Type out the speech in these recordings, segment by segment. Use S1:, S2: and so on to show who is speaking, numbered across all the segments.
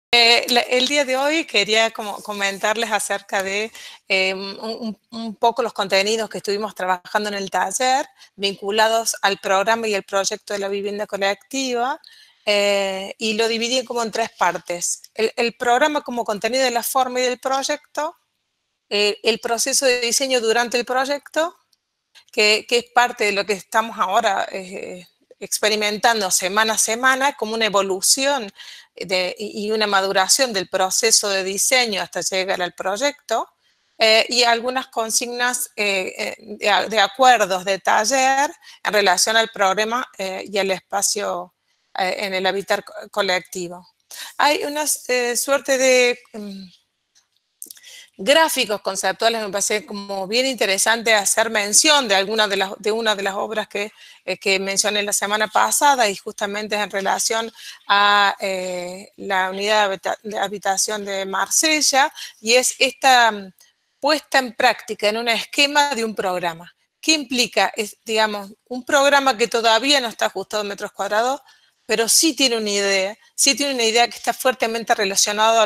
S1: El día de hoy quería comentarles acerca de un poco los contenidos que estuvimos trabajando en el taller vinculados al programa y el proyecto de la vivienda colectiva, y lo dividí como en tres partes. El programa como contenido de la forma y del proyecto, el proceso de diseño durante el proyecto, que es parte de lo que estamos ahora experimentando semana a semana, como una evolución y una maduración del proceso de diseño hasta llegar al proyecto, y algunas consignas de acuerdos de taller en relación al programa y al espacio en el hábitat colectivo. Hay una suerte de gráficos conceptuales. Me parece como bien interesante hacer mención de una de las obras que mencioné la semana pasada, y justamente en relación a la unidad de habitación de Marsella, y es esta puesta en práctica en un esquema de un programa. ¿Qué implica? Es, digamos, un programa que todavía no está ajustado en metros cuadrados, pero sí tiene una idea que está fuertemente relacionada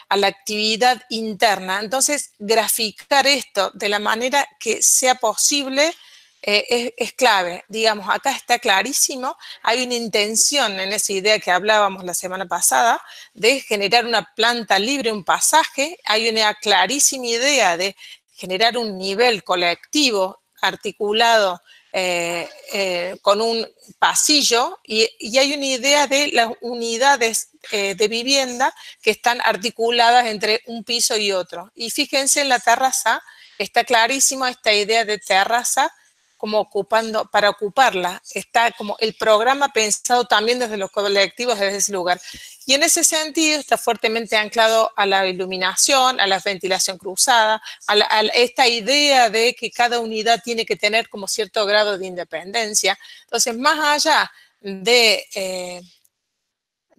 S1: a la actividad interna. Entonces, graficar esto de la manera que sea posible es clave. Digamos, acá está clarísimo, hay una intención en esa idea que hablábamos la semana pasada de generar una planta libre, un pasaje. Hay una clarísima idea de generar un nivel colectivo articulado con un pasillo, y hay una idea de las unidades de vivienda que están articuladas entre un piso y otro. Y fíjense en la terraza, está clarísima esta idea de terraza como ocupando, para ocuparla. Está como el programa pensado también desde los colectivos, desde ese lugar. Y en ese sentido está fuertemente anclado a la iluminación, a la ventilación cruzada, a esta idea de que cada unidad tiene que tener como cierto grado de independencia. Entonces, más allá de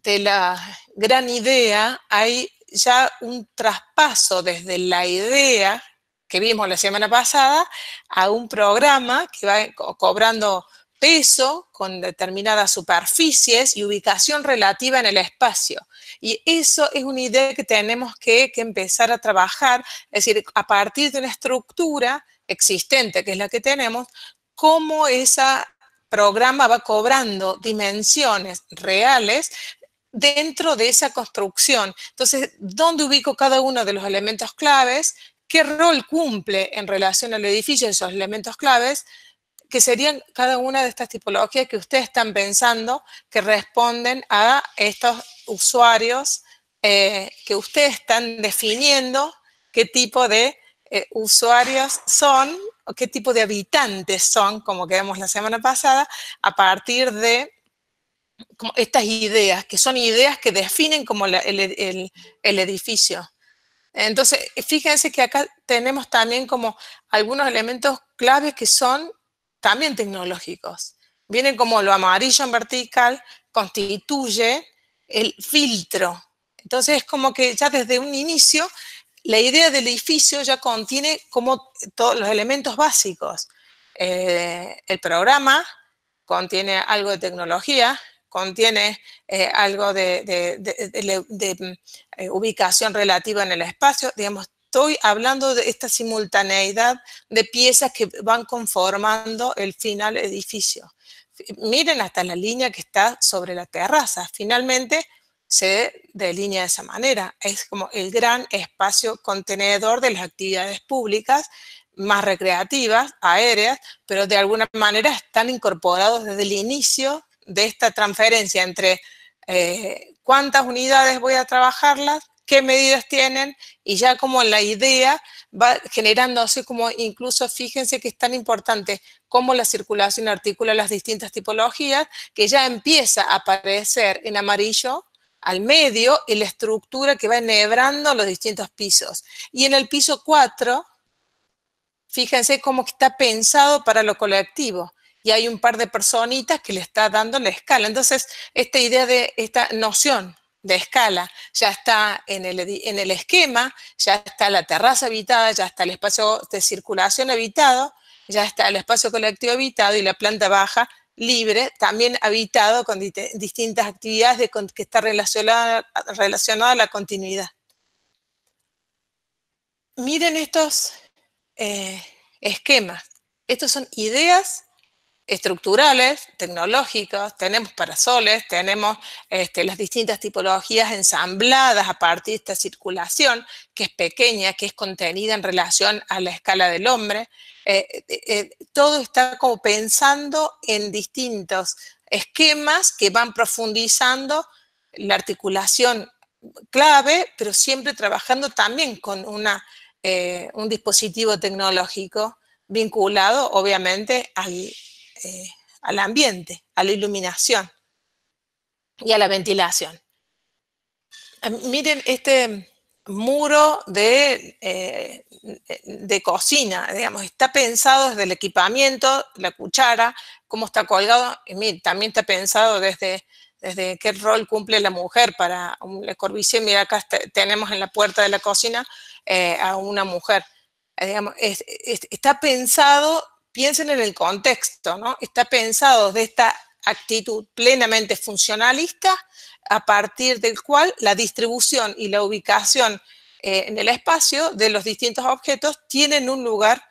S1: la gran idea, hay ya un traspaso desde la idea que vimos la semana pasada a un programa que va cobrando peso con determinadas superficies y ubicación relativa en el espacio. Y eso es una idea que tenemos que empezar a trabajar, es decir, a partir de una estructura existente, que es la que tenemos, cómo ese programa va cobrando dimensiones reales dentro de esa construcción. Entonces, ¿dónde ubico cada uno de los elementos claves? ¿Qué rol cumple en relación al edificio esos elementos claves? Que serían cada una de estas tipologías que ustedes están pensando que responden a estos usuarios que ustedes están definiendo qué tipo de usuarios son, o qué tipo de habitantes son, como que vimos la semana pasada, a partir de como estas ideas, que son ideas que definen como el edificio. Entonces, fíjense que acá tenemos también como algunos elementos claves que son también tecnológicos. Vienen como lo amarillo en vertical, constituye el filtro. Entonces, es como que ya desde un inicio, la idea del edificio ya contiene como todos los elementos básicos. El programa contiene algo de tecnología, contiene algo de ubicación relativa en el espacio. Digamos, estoy hablando de esta simultaneidad de piezas que van conformando el final edificio. Miren hasta la línea que está sobre la terraza. Finalmente se delinea de esa manera. Es como el gran espacio contenedor de las actividades públicas más recreativas, aéreas, pero de alguna manera están incorporados desde el inicio de esta transferencia entre cuántas unidades voy a trabajarlas, qué medidas tienen, y ya como la idea va generándose como incluso, fíjense que es tan importante cómo la circulación articula las distintas tipologías, que ya empieza a aparecer en amarillo al medio y la estructura que va enhebrando los distintos pisos. Y en el piso 4, fíjense cómo está pensado para lo colectivo. Y hay un par de personitas que le está dando la escala. Entonces, esta idea de esta noción de escala ya está en el esquema, ya está la terraza habitada, ya está el espacio de circulación habitado, ya está el espacio colectivo habitado y la planta baja libre, también habitado con distintas actividades que está relacionada a la continuidad. Miren estos esquemas. Estos son ideas estructurales, tecnológicos, tenemos parasoles, tenemos las distintas tipologías ensambladas a partir de esta circulación, que es pequeña, que es contenida en relación a la escala del hombre. Todo está como pensando en distintos esquemas que van profundizando la articulación clave, pero siempre trabajando también con un dispositivo tecnológico vinculado, obviamente, al ambiente, a la iluminación y a la ventilación. Miren este muro de cocina, digamos, está pensado desde el equipamiento, la cuchara, cómo está colgado, y miren, también está pensado desde qué rol cumple la mujer para Le Corbusier. Mira, acá tenemos en la puerta de la cocina a una mujer. Digamos, está pensado, piensen en el contexto, ¿no? Está pensado de esta actitud plenamente funcionalista, a partir del cual la distribución y la ubicación en el espacio de los distintos objetos tienen un lugar,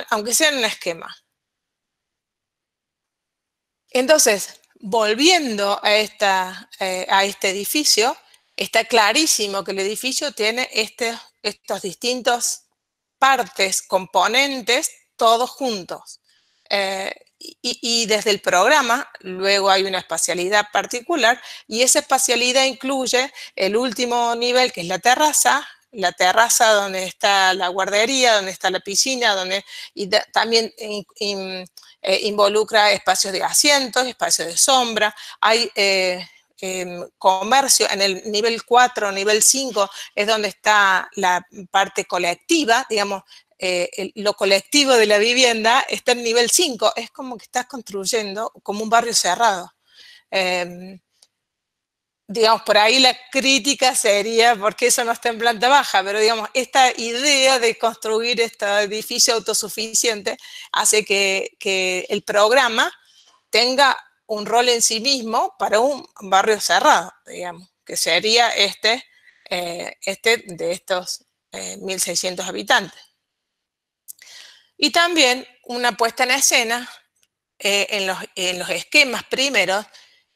S1: aunque sea en un esquema. Entonces, volviendo a este edificio, está clarísimo que el edificio tiene estos distintos partes, componentes, todos juntos. Y desde el programa, luego hay una espacialidad particular, y esa espacialidad incluye el último nivel, que es la terraza donde está la guardería, donde está la piscina, también involucra espacios de asientos, espacios de sombra. Hay comercio en el nivel 4, nivel 5, es donde está la parte colectiva, digamos, lo colectivo de la vivienda está en nivel 5, es como que estás construyendo como un barrio cerrado. Digamos, por ahí la crítica sería porque eso no está en planta baja, pero digamos, esta idea de construir este edificio autosuficiente hace que el programa tenga un rol en sí mismo para un barrio cerrado, digamos, que sería de estos 1.600 habitantes. Y también una puesta en escena en los esquemas primeros.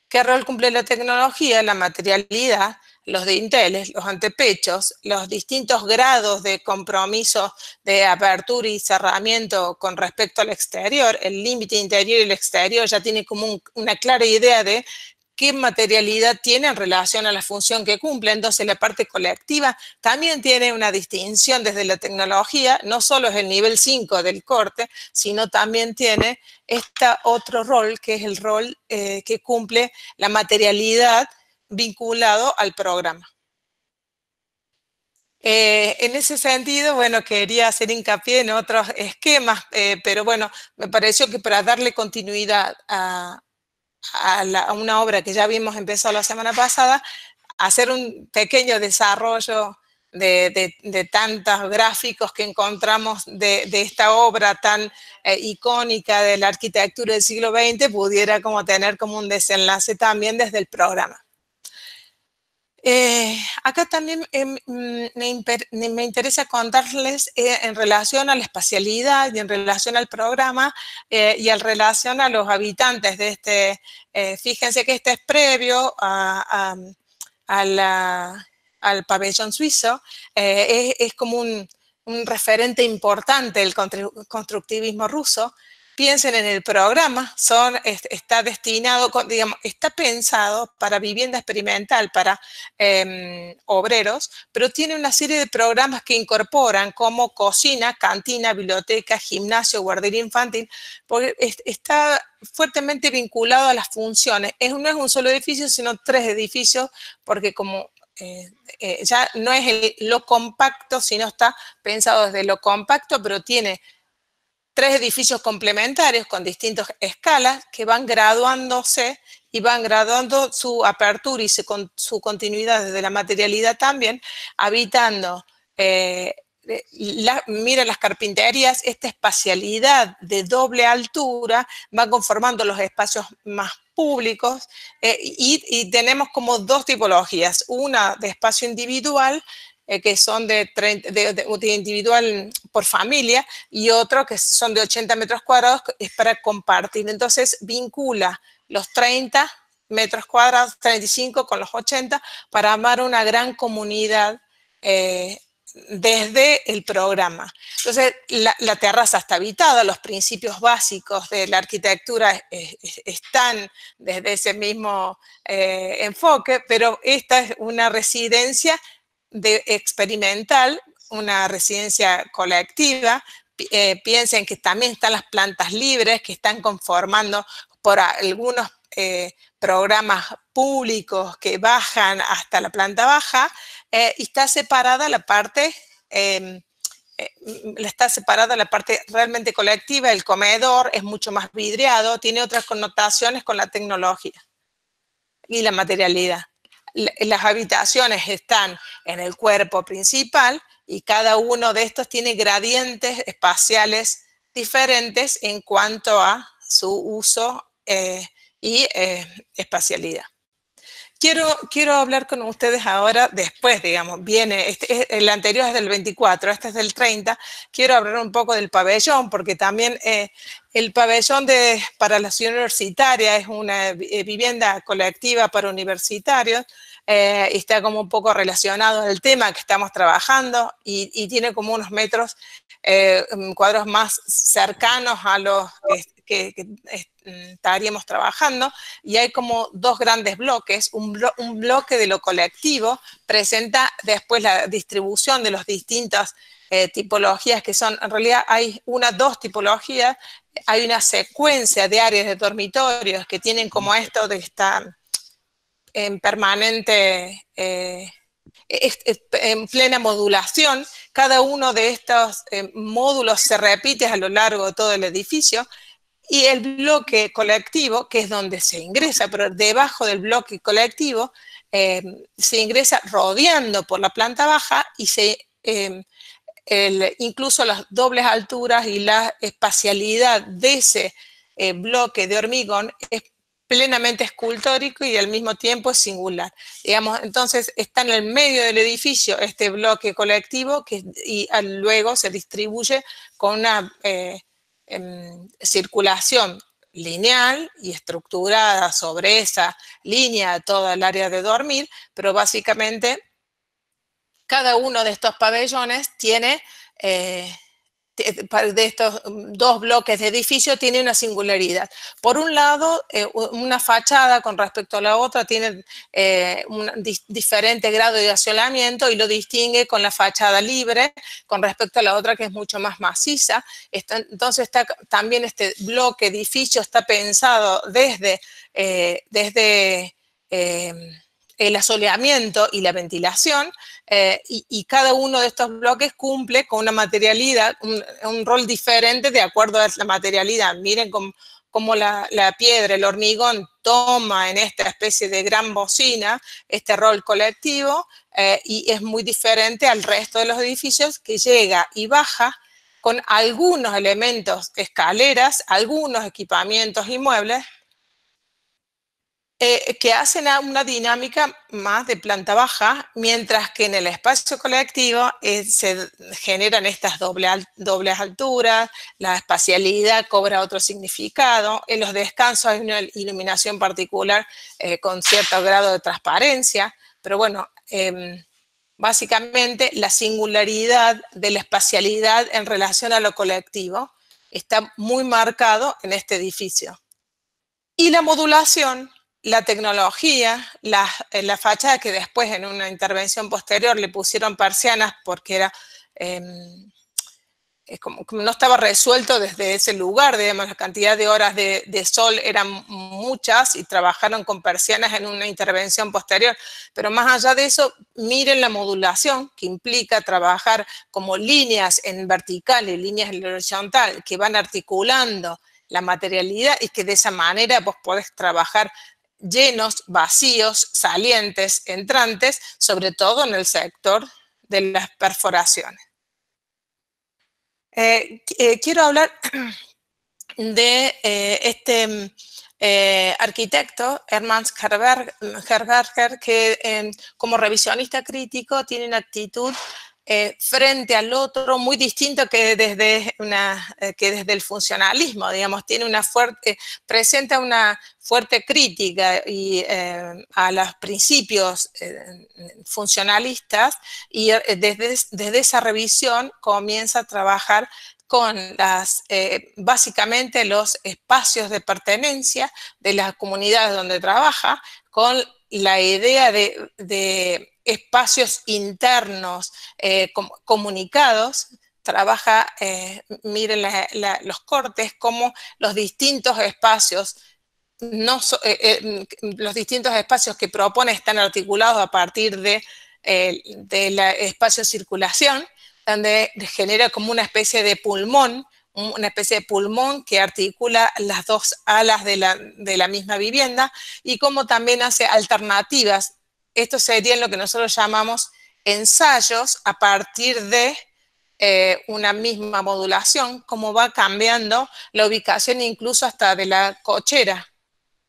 S1: ¿Qué rol cumple la tecnología, la materialidad, los dinteles, los antepechos, los distintos grados de compromiso de apertura y cerramiento con respecto al exterior? El límite interior y el exterior ya tiene como una clara idea de qué materialidad tiene en relación a la función que cumple. Entonces la parte colectiva también tiene una distinción desde la tecnología, no solo es el nivel 5 del corte, sino también tiene este otro rol, que es el rol que cumple la materialidad vinculado al programa. En ese sentido, bueno, quería hacer hincapié en otros esquemas, pero bueno, me pareció que para darle continuidad a una obra que ya habíamos empezado la semana pasada, hacer un pequeño desarrollo de tantos gráficos que encontramos de esta obra tan icónica de la arquitectura del siglo XX, pudiera como tener como un desenlace también desde el programa. Acá también me interesa contarles en relación a la espacialidad y en relación al programa y en relación a los habitantes de fíjense que este es previo al pabellón suizo, es como un referente importante del constructivismo ruso. Piensen en el programa, está destinado, digamos, está pensado para vivienda experimental, para obreros, pero tiene una serie de programas que incorporan como cocina, cantina, biblioteca, gimnasio, guardería infantil, porque está fuertemente vinculado a las funciones. No es un solo edificio, sino 3 edificios, porque como ya no es lo compacto, sino está pensado desde lo compacto, pero tiene 3 edificios complementarios con distintas escalas que van graduándose y van graduando su apertura y su continuidad desde la materialidad también, habitando mira las carpinterías, esta espacialidad de doble altura va conformando los espacios más públicos y tenemos como dos tipologías, una de espacio individual, que son de individual por familia, y otro que son de 80 metros cuadrados, es para compartir. Entonces vincula los 30 metros cuadrados, 35 con los 80, para armar una gran comunidad desde el programa. Entonces, la terraza está habitada, los principios básicos de la arquitectura están desde ese mismo enfoque, pero esta es una residencia experimental, una residencia colectiva. Piensen que también están las plantas libres que están conformando por algunos programas públicos que bajan hasta la planta baja, y está separada la parte realmente colectiva. El comedor es mucho más vidriado, tiene otras connotaciones con la tecnología y la materialidad. Las habitaciones están en el cuerpo principal y cada uno de estos tiene gradientes espaciales diferentes en cuanto a su uso y espacialidad. Quiero hablar con ustedes ahora, después, digamos, viene, el anterior es del 24, este es del 30, quiero hablar un poco del pabellón, porque también el pabellón para la ciudad universitaria es una vivienda colectiva para universitarios, y está como un poco relacionado al tema que estamos trabajando, y tiene como unos metros cuadros más cercanos a los que estaríamos trabajando, y hay como dos grandes bloques. Un bloque de lo colectivo presenta después la distribución de las distintas tipologías, que son, en realidad hay dos tipologías. Hay una secuencia de áreas de dormitorios que tienen como esto de estar en permanente, en plena modulación. Cada uno de estos módulos se repite a lo largo de todo el edificio. Y el bloque colectivo, que es donde se ingresa, pero debajo del bloque colectivo se ingresa rodeando por la planta baja, y incluso las dobles alturas y la espacialidad de ese bloque de hormigón es plenamente escultórico y al mismo tiempo es singular. Digamos, entonces está en el medio del edificio este bloque colectivo y luego se distribuye con una circulación lineal y estructurada sobre esa línea toda el área de dormir, pero básicamente cada uno de estos pabellones tiene, de estos dos bloques de edificio, tiene una singularidad. Por un lado, una fachada con respecto a la otra tiene un diferente grado de aislamiento y lo distingue con la fachada libre con respecto a la otra, que es mucho más maciza. Entonces también este bloque edificio está pensado desde el asoleamiento y la ventilación, y cada uno de estos bloques cumple con una materialidad, un rol diferente de acuerdo a la materialidad. Miren cómo la piedra, el hormigón, toma en esta especie de gran bocina este rol colectivo, y es muy diferente al resto de los edificios, que llega y baja con algunos elementos, escaleras, algunos equipamientos y muebles, que hacen una dinámica más de planta baja, mientras que en el espacio colectivo se generan estas dobles alturas, la espacialidad cobra otro significado, en los descansos hay una iluminación particular con cierto grado de transparencia, pero bueno, básicamente la singularidad de la espacialidad en relación a lo colectivo está muy marcado en este edificio. Y la modulación, la tecnología, la fachada, que después en una intervención posterior le pusieron persianas porque era como no estaba resuelto desde ese lugar, digamos, la cantidad de horas de sol eran muchas y trabajaron con persianas en una intervención posterior. Pero más allá de eso, miren la modulación, que implica trabajar como líneas en vertical y líneas en horizontal que van articulando la materialidad, y que de esa manera vos podés trabajar llenos, vacíos, salientes, entrantes, sobre todo en el sector de las perforaciones. Quiero hablar de este arquitecto, Hermann Herberger, que como revisionista crítico tiene una actitud frente al otro muy distinto que desde el funcionalismo, digamos, tiene presenta una fuerte crítica a los principios funcionalistas, y desde esa revisión comienza a trabajar con básicamente los espacios de pertenencia de las comunidades donde trabaja, con la idea de espacios internos comunicados. Trabaja, miren los cortes, como los distintos espacios los distintos espacios que propone están articulados a partir del espacio circulación, donde genera como una especie de pulmón que articula las dos alas de la misma vivienda, y como también hace alternativas. Esto sería lo que nosotros llamamos ensayos a partir de una misma modulación, como va cambiando la ubicación incluso hasta de la cochera.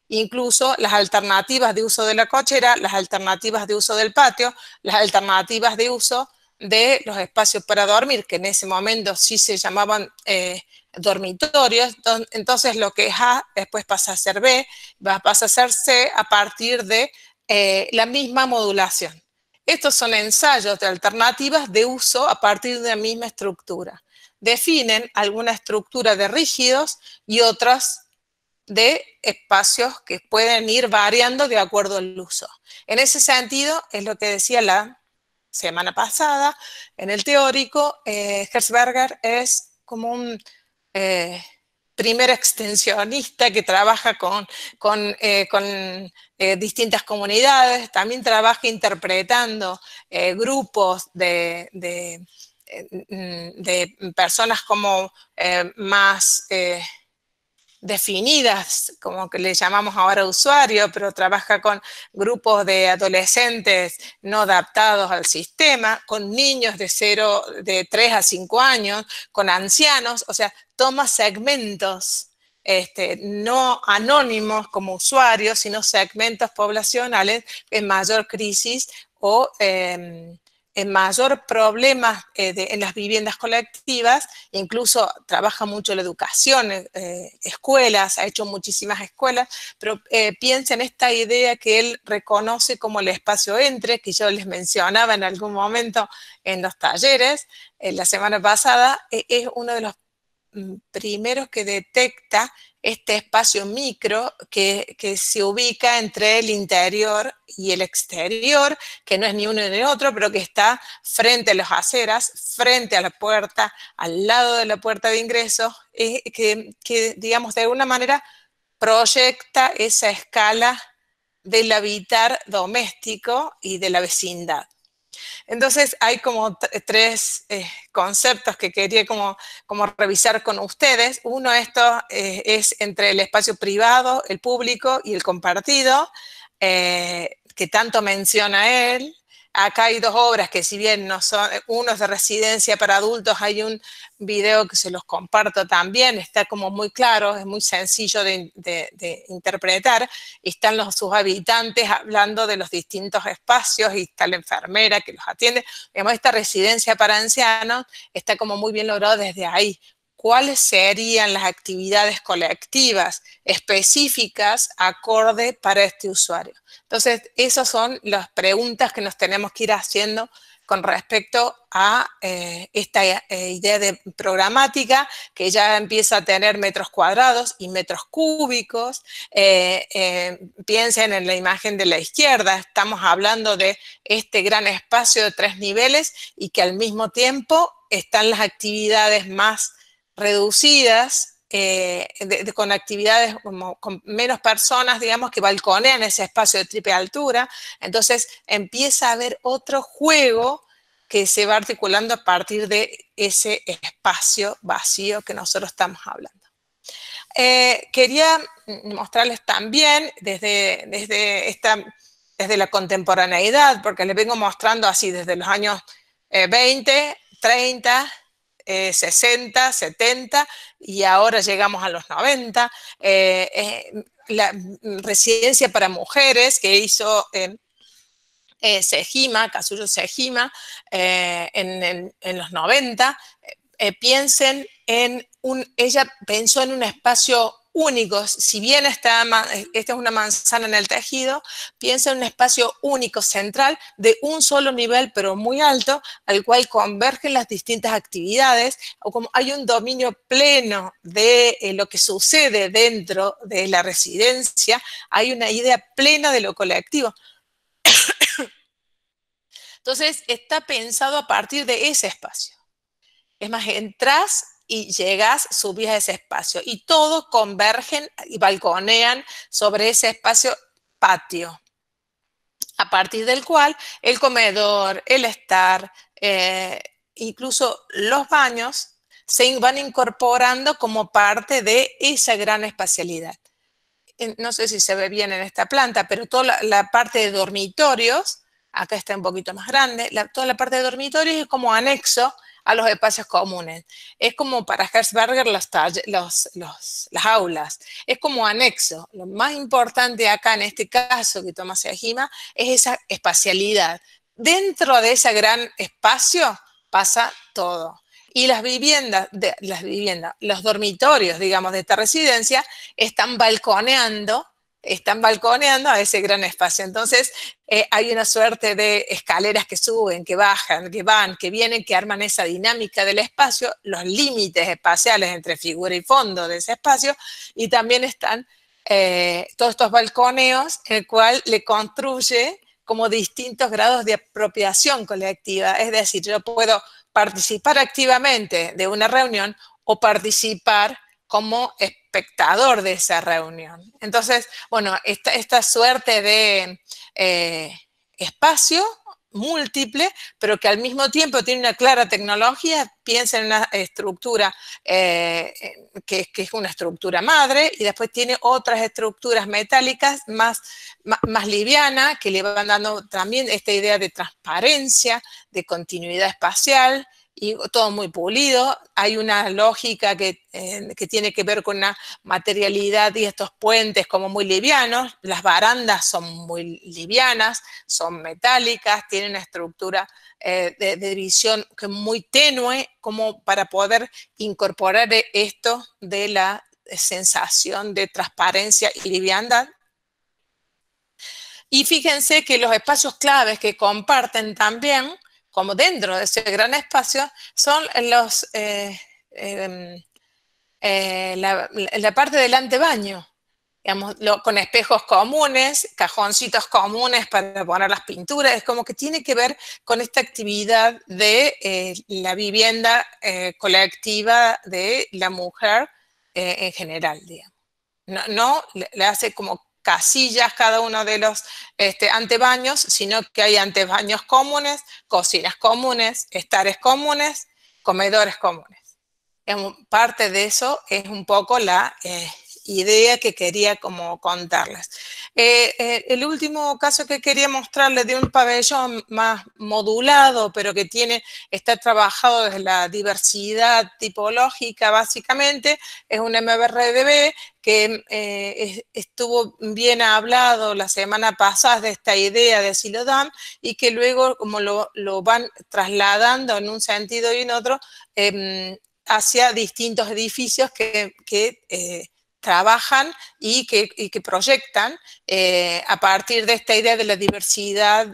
S1: Incluso las alternativas de uso de la cochera, las alternativas de uso del patio, las alternativas de uso de los espacios para dormir, que en ese momento sí se llamaban dormitorios. Entonces lo que es A después pasa a ser B, pasa a ser C a partir de la misma modulación. Estos son ensayos de alternativas de uso a partir de la misma estructura. Definen alguna estructura de rígidos y otras de espacios que pueden ir variando de acuerdo al uso. En ese sentido, es lo que decía la semana pasada, en el teórico, Herberger es como un primer extensionista que trabaja con distintas comunidades, también trabaja interpretando grupos de personas como más definidas, como que le llamamos ahora usuario, pero trabaja con grupos de adolescentes no adaptados al sistema, con niños de 3 a 5 años, con ancianos, o sea, toma segmentos no anónimos como usuarios, sino segmentos poblacionales en mayor crisis o en mayor problema en las viviendas colectivas. Incluso trabaja mucho la educación, escuelas, ha hecho muchísimas escuelas, pero piensa en esta idea que él reconoce como el espacio entre, que yo les mencionaba en algún momento en los talleres, la semana pasada. Es uno de los primeros que detecta este espacio micro que se ubica entre el interior y el exterior, que no es ni uno ni otro, pero que está frente a las aceras, frente a la puerta, al lado de la puerta de ingreso, que digamos, de alguna manera proyecta esa escala del habitar doméstico y de la vecindad. Entonces hay como tres conceptos que quería como revisar con ustedes. Uno, esto es entre el espacio privado, el público y el compartido, que tanto menciona él. Acá hay dos obras que, si bien no son, uno es de residencia para adultos, hay un video que se los comparto también, está como muy claro, es muy sencillo de interpretar, y están sus habitantes hablando de los distintos espacios, y está la enfermera que los atiende. Digamos, esta residencia para ancianos está como muy bien logrado desde ahí. ¿Cuáles serían las actividades colectivas específicas acorde para este usuario? Entonces, esas son las preguntas que nos tenemos que ir haciendo con respecto a esta idea de programática, que ya empieza a tener metros cuadrados y metros cúbicos. Piensen en la imagen de la izquierda, estamos hablando de este gran espacio de 3 niveles, y que al mismo tiempo están las actividades más reducidas, con actividades como con menos personas, digamos, que balconean ese espacio de triple altura. Entonces empieza a haber otro juego que se va articulando a partir de ese espacio vacío que nosotros estamos hablando. Quería mostrarles también desde la contemporaneidad, porque les vengo mostrando así desde los años 20, 30, 60, 70 y ahora llegamos a los 90. La residencia para mujeres que hizo Sejima, Kazuyo Sejima, en los 90, piensen en ella pensó en un espacio único, si bien esta es una manzana en el tejido, piensa en un espacio único, central, de un solo nivel, pero muy alto, al cual convergen las distintas actividades, o como hay un dominio pleno de lo que sucede dentro de la residencia, hay una idea plena de lo colectivo. Entonces, está pensado a partir de ese espacio. Es más, entras y llegas, subís a ese espacio y todos convergen y balconean sobre ese espacio patio, a partir del cual el comedor, el estar, incluso los baños se van incorporando como parte de esa gran espacialidad. No sé si se ve bien en esta planta, pero toda la parte de dormitorios, acá está un poquito más grande, toda la parte de dormitorios es como anexo a los espacios comunes. Es como para Herzberger las aulas, es como anexo. Lo más importante acá en este caso que toma Sejima es esa espacialidad. Dentro de ese gran espacio pasa todo. Y las viviendas, los dormitorios, digamos, de esta residencia están balconeando a ese gran espacio. Entonces, hay una suerte de escaleras que suben, que bajan, que van, que vienen, que arman esa dinámica del espacio, los límites espaciales entre figura y fondo de ese espacio, y también están todos estos balconeos, en el cual le construye como distintos grados de apropiación colectiva. Es decir, yo puedo participar activamente de una reunión o participar como espectador de esa reunión. Entonces, bueno, esta suerte de espacio múltiple, pero que al mismo tiempo tiene una clara tecnología, piensa en una estructura que es una estructura madre, y después tiene otras estructuras metálicas más livianas, que le van dando también esta idea de transparencia, de continuidad espacial, y todo muy pulido. Hay una lógica que tiene que ver con una materialidad y estos puentes como muy livianos. Las barandas son muy livianas, son metálicas, tienen una estructura de división que es muy tenue, como para poder incorporar esto de la sensación de transparencia y liviandad. Y fíjense que los espacios claves que comparten también, como dentro de ese gran espacio, son la parte del antebaño, digamos, con espejos comunes, cajoncitos comunes para poner las pinturas. Es como que tiene que ver con esta actividad de la vivienda colectiva de la mujer en general, digamos. No le hace como casillas cada uno de los antebaños, sino que hay antebaños comunes, cocinas comunes, estares comunes, comedores comunes. Parte de eso es un poco la idea que quería como contarles. El último caso que quería mostrarles de un pabellón más modulado, pero que está trabajado desde la diversidad tipológica básicamente, es un MBRDB que estuvo bien hablado la semana pasada de esta idea de Silodam, y que luego como lo van trasladando en un sentido y en otro, hacia distintos edificios que trabajan y que proyectan a partir de esta idea de la diversidad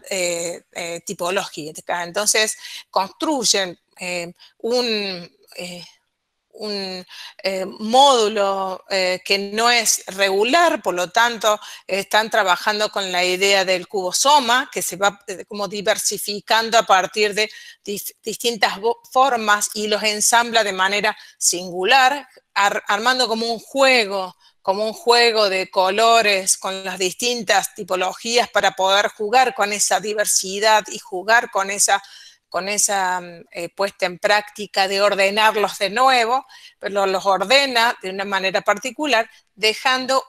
S1: tipológica. Entonces, construyen un módulo que no es regular, por lo tanto están trabajando con la idea del cubosoma, que se va como diversificando a partir de distintas formas y los ensambla de manera singular, armando como un juego de colores con las distintas tipologías para poder jugar con esa diversidad y jugar con esa puesta en práctica de ordenarlos de nuevo, pero los ordena de una manera particular, dejando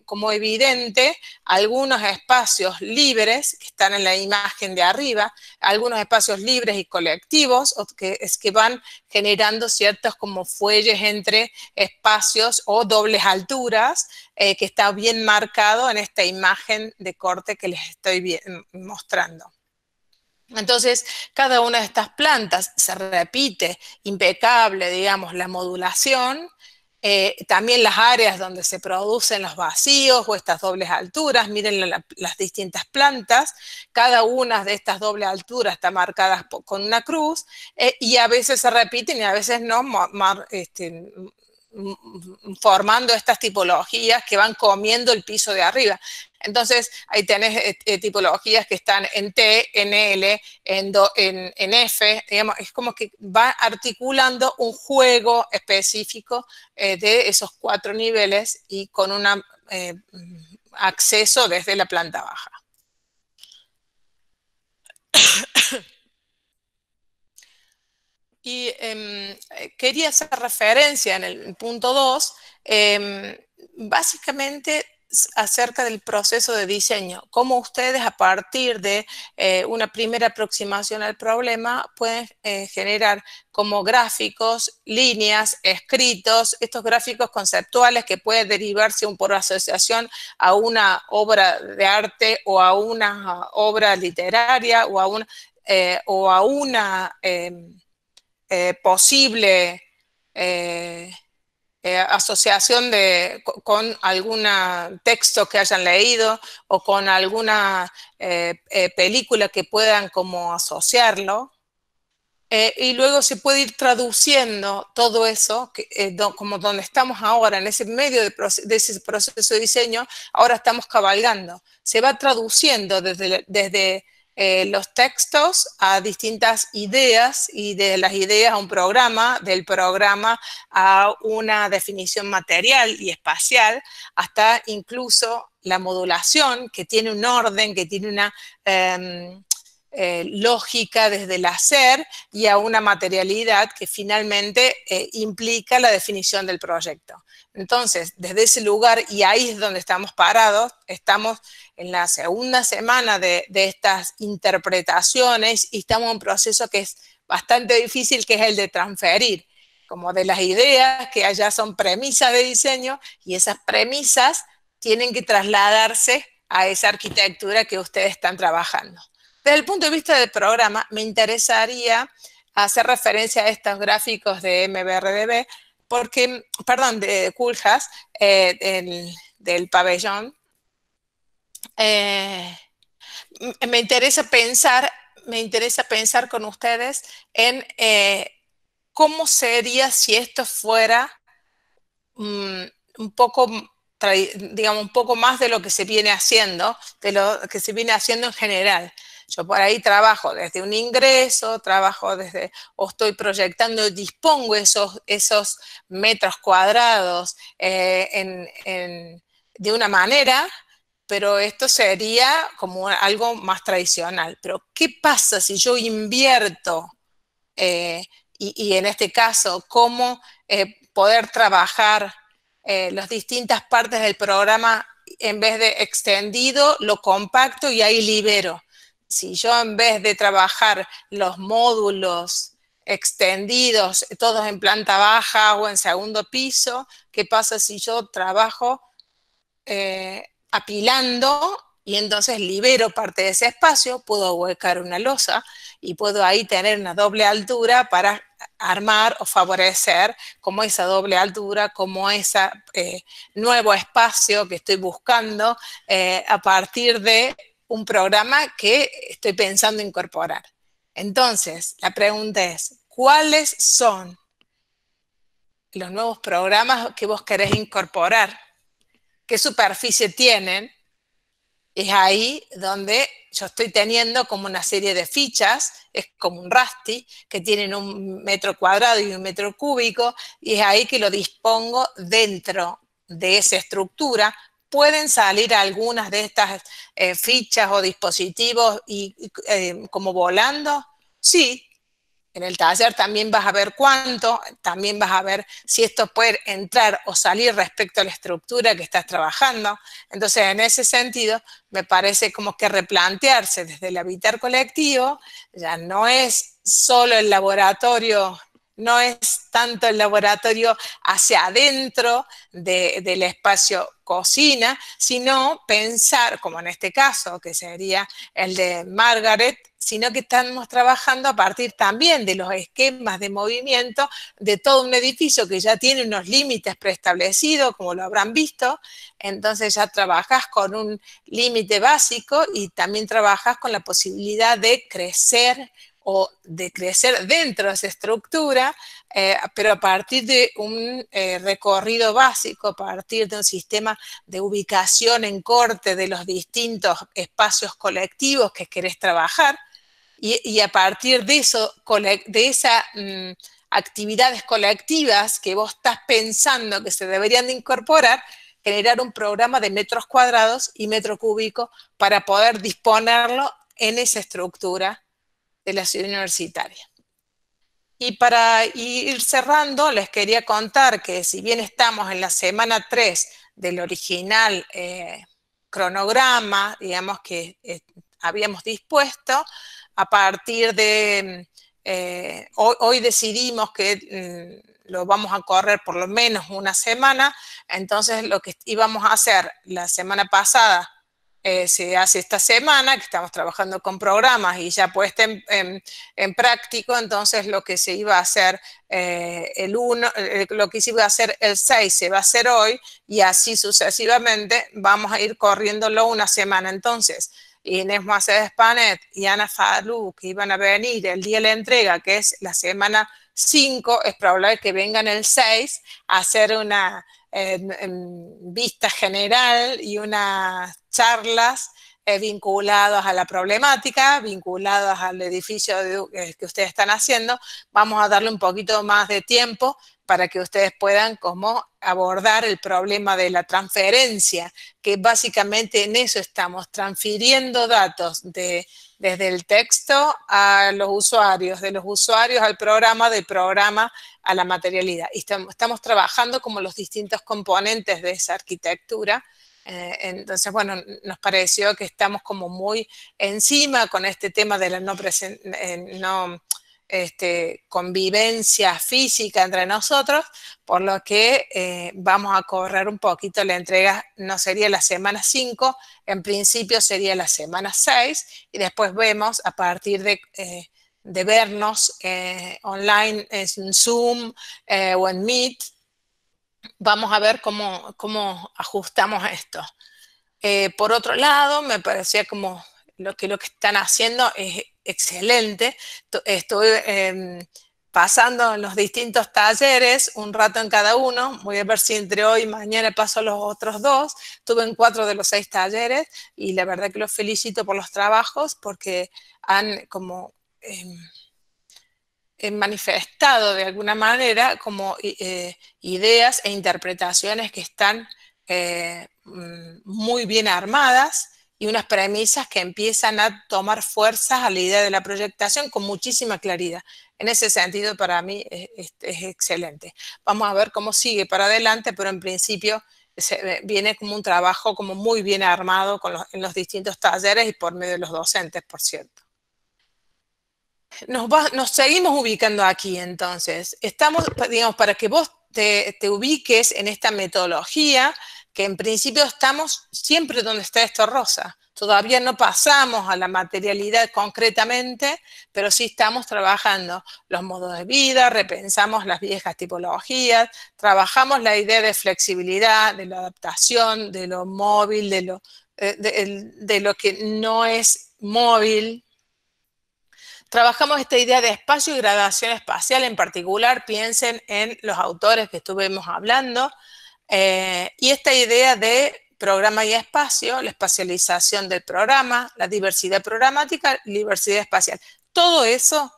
S1: como evidente algunos espacios libres que están en la imagen de arriba, algunos espacios libres y colectivos que van generando ciertos como fuelles entre espacios o dobles alturas, que está bien marcado en esta imagen de corte que les estoy mostrando. Entonces, cada una de estas plantas se repite impecable, digamos, la modulación. También las áreas donde se producen los vacíos o estas dobles alturas, miren las distintas plantas, cada una de estas dobles alturas está marcada con una cruz, y a veces se repiten y a veces no, formando estas tipologías que van comiendo el piso de arriba. Entonces, ahí tenés tipologías que están en T, en L, en F, digamos, es como que va articulando un juego específico de esos 4 niveles y con un acceso desde la planta baja. Y quería hacer referencia en el punto 2, básicamente acerca del proceso de diseño, cómo ustedes a partir de una primera aproximación al problema pueden generar como gráficos, líneas, escritos, estos gráficos conceptuales que pueden derivarse por asociación a una obra de arte o a una obra literaria o a una posible asociación con algún texto que hayan leído o con alguna película que puedan como asociarlo. Y luego se puede ir traduciendo todo eso, como donde estamos ahora, en ese medio de ese proceso de diseño, ahora estamos cabalgando. Se va traduciendo desde los textos a distintas ideas y de las ideas a un programa, del programa a una definición material y espacial, hasta incluso la modulación, que tiene un orden, que tiene una lógica desde el hacer y a una materialidad que finalmente implica la definición del proyecto. Entonces, desde ese lugar, y ahí es donde estamos parados, estamos en la segunda semana de estas interpretaciones y estamos en un proceso que es bastante difícil, que es el de transferir, como de las ideas que allá son premisas de diseño, y esas premisas tienen que trasladarse a esa arquitectura que ustedes están trabajando. Desde el punto de vista del programa, me interesaría hacer referencia a estos gráficos de MBRDB, de Koolhaas, del pabellón. Me interesa pensar con ustedes en cómo sería si esto fuera un poco, digamos, un poco más de lo que se viene haciendo, de lo que se viene haciendo en general. Yo por ahí trabajo desde un ingreso, o estoy proyectando, dispongo esos metros cuadrados de una manera, pero esto sería como algo más tradicional. Pero, ¿qué pasa si yo invierto? Y en este caso, cómo poder trabajar las distintas partes del programa en vez de extendido, lo compacto y ahí libero. Si yo en vez de trabajar los módulos extendidos, todos en planta baja o en segundo piso, ¿qué pasa si yo trabajo apilando y entonces libero parte de ese espacio? Puedo huecar una losa y puedo ahí tener una doble altura para armar o favorecer como esa doble altura, como ese nuevo espacio que estoy buscando a partir de un programa que estoy pensando incorporar. Entonces, la pregunta es, ¿cuáles son los nuevos programas que vos querés incorporar? ¿Qué superficie tienen? Es ahí donde yo estoy teniendo como una serie de fichas, es como un Raster, que tienen 1 metro cuadrado y 1 metro cúbico, y es ahí que lo dispongo dentro de esa estructura. Pueden salir algunas de estas fichas o dispositivos como volando, Sí. En el taller también vas a ver cuánto, también vas a ver si esto puede entrar o salir respecto a la estructura que estás trabajando. Entonces, en ese sentido, me parece como que replantearse desde el habitar colectivo, ya no es solo el laboratorio, no es tanto el laboratorio hacia adentro del espacio cocina, sino pensar, como en este caso, que sería el de Margaret, sino que estamos trabajando a partir también de los esquemas de movimiento de todo un edificio que ya tiene unos límites preestablecidos, como lo habrán visto. Entonces ya trabajas con un límite básico y también trabajas con la posibilidad de crecer o de crecer dentro de esa estructura, pero a partir de un recorrido básico, a partir de un sistema de ubicación en corte de los distintos espacios colectivos que querés trabajar, y a partir de eso, de esas actividades colectivas que vos estás pensando que se deberían de incorporar, generar un programa de metros cuadrados y metro cúbico para poder disponerlo en esa estructura de la ciudad universitaria. Y para ir cerrando, les quería contar que si bien estamos en la semana 3 del original cronograma, digamos que habíamos dispuesto, a partir de hoy decidimos que lo vamos a correr por lo menos una semana, entonces lo que íbamos a hacer la semana pasada se hace esta semana, que estamos trabajando con programas y ya puesta en práctico, entonces lo que se iba a hacer lo que se iba a hacer el 6 se va a hacer hoy y así sucesivamente vamos a ir corriéndolo una semana. Entonces, Inés Mercedes Panet y Ana Falú, que iban a venir el día de la entrega, que es la semana 5, es probable que vengan el 6 a hacer una vista general y unas charlas vinculadas a la problemática, vinculadas al edificio que ustedes están haciendo. Vamos a darle un poquito más de tiempo para que ustedes puedan como abordar el problema de la transferencia, que básicamente en eso estamos, transfiriendo datos desde el texto a los usuarios, de los usuarios al programa, del programa a la materialidad. Y estamos trabajando como los distintos componentes de esa arquitectura. Entonces, bueno, nos pareció que estamos como muy encima con este tema de la convivencia física entre nosotros, por lo que vamos a correr un poquito la entrega, no sería la semana 5, en principio sería la semana 6, y después vemos a partir de vernos online en Zoom o en Meet, vamos a ver cómo ajustamos esto. Por otro lado, me parecía como lo que están haciendo es excelente. Estoy pasando en los distintos talleres, un rato en cada uno. Voy a ver si entre hoy y mañana paso los otros 2. Estuve en 4 de los 6 talleres y la verdad que los felicito por los trabajos porque han como manifestado de alguna manera como ideas e interpretaciones que están muy bien armadas y unas premisas que empiezan a tomar fuerzas a la idea de la proyectación con muchísima claridad. En ese sentido, para mí es excelente. Vamos a ver cómo sigue para adelante, pero en principio viene como un trabajo como muy bien armado en los distintos talleres y por medio de los docentes, por cierto. Nos seguimos ubicando aquí, entonces. Estamos, digamos, para que vos te ubiques en esta metodología, que en principio estamos siempre donde está esto rosa. Todavía no pasamos a la materialidad concretamente, pero sí estamos trabajando los modos de vida, repensamos las viejas tipologías, trabajamos la idea de flexibilidad, de la adaptación, de lo móvil, de lo que no es móvil. Trabajamos esta idea de espacio y gradación espacial, en particular piensen en los autores que estuvimos hablando, y esta idea de programa y espacio, la espacialización del programa, la diversidad programática, diversidad espacial. Todo eso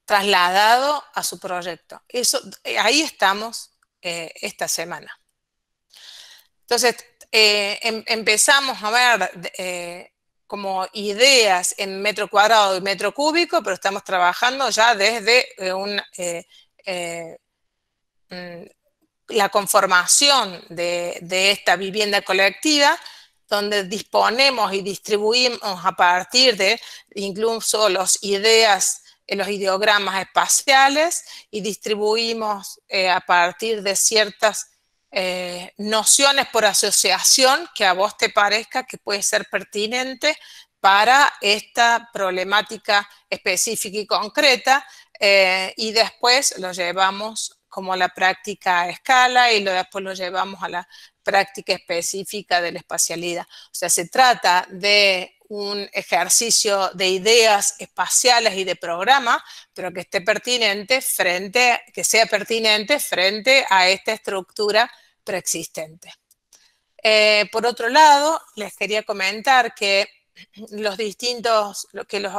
S1: trasladado a su proyecto. Ahí estamos esta semana. Entonces, empezamos a ver como ideas en metro cuadrado y metro cúbico, pero estamos trabajando ya desde la conformación de esta vivienda colectiva, donde disponemos y distribuimos a partir de incluso los ideogramas espaciales, y distribuimos a partir de ciertas nociones por asociación que a vos te parezca que puede ser pertinente para esta problemática específica y concreta, y después lo llevamos como a la práctica a escala, y después lo llevamos a la práctica específica de la espacialidad. O sea, se trata de un ejercicio de ideas espaciales y de programa, pero que esté pertinente que sea pertinente frente a esta estructura preexistente. Por otro lado, les quería comentar que los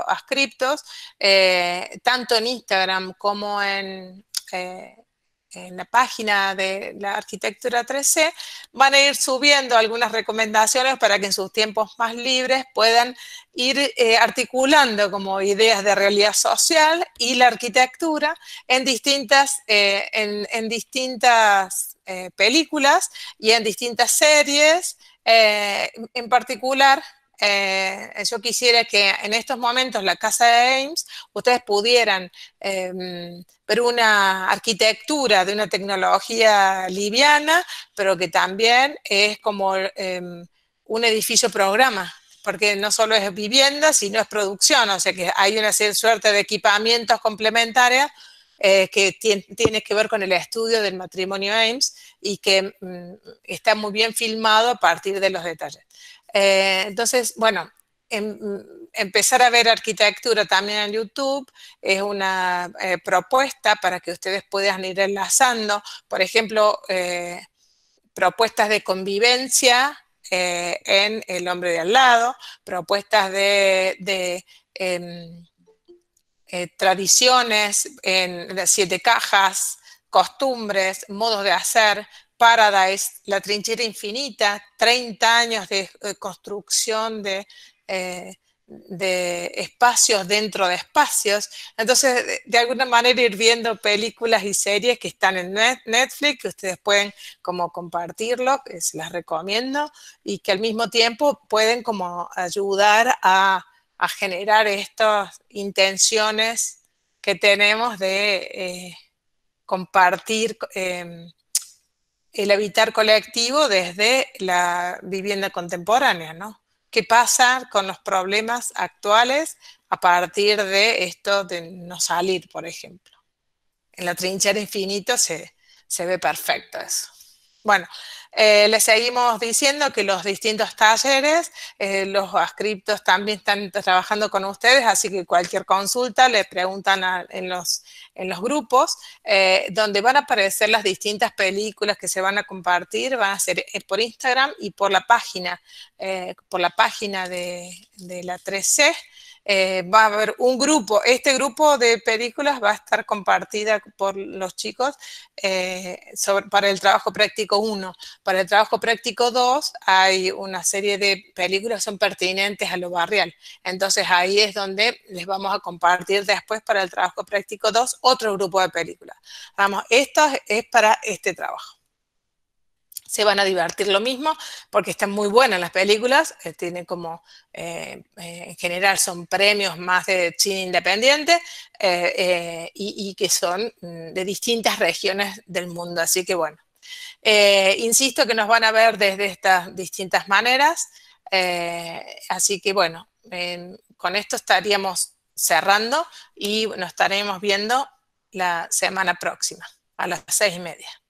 S1: ascriptos, tanto en Instagram como en la página de la Arquitectura 3C, van a ir subiendo algunas recomendaciones para que en sus tiempos más libres puedan ir articulando como ideas de realidad social y la arquitectura en distintas películas y en distintas series. En particular, yo quisiera que en estos momentos la Casa de Eames ustedes pudieran ver una arquitectura de una tecnología liviana, pero que también es como un edificio programa, porque no solo es vivienda, sino es producción, o sea que hay una suerte de equipamientos complementarios que tiene que ver con el estudio del matrimonio Eames, y que está muy bien filmado a partir de los detalles. Entonces, bueno, empezar a ver arquitectura también en YouTube es una propuesta para que ustedes puedan ir enlazando, por ejemplo, propuestas de convivencia en El hombre de al lado, propuestas de tradiciones en las 7 cajas, costumbres, modos de hacer, Paradise, La trinchera infinita, 30 años de construcción de espacios dentro de espacios. Entonces, de alguna manera ir viendo películas y series que están en Netflix, que ustedes pueden como compartirlo, que se las recomiendo, y que al mismo tiempo pueden como ayudar a generar estas intenciones que tenemos de compartir el habitar colectivo desde la vivienda contemporánea, ¿no? ¿Qué pasa con los problemas actuales a partir de esto de no salir, por ejemplo? En La trinchera infinita se ve perfecto eso. Bueno, les seguimos diciendo que los distintos talleres, los ascriptos también están trabajando con ustedes, así que cualquier consulta le preguntan en los grupos, donde van a aparecer las distintas películas que se van a compartir, van a ser por Instagram y por la página de la 3C. Va a haber un grupo, este grupo de películas va a estar compartida por los chicos para el trabajo práctico 1. Para el trabajo práctico 2 hay una serie de películas que son pertinentes a lo barrial. Entonces ahí es donde les vamos a compartir después para el trabajo práctico 2 otro grupo de películas. Vamos, esto es para este trabajo. Se van a divertir lo mismo porque están muy buenas las películas, tienen como, en general son premios más de cine independiente y que son de distintas regiones del mundo, así que bueno. Insisto que nos van a ver desde estas distintas maneras, así que bueno, con esto estaríamos cerrando y nos estaremos viendo la semana próxima a las 6:30.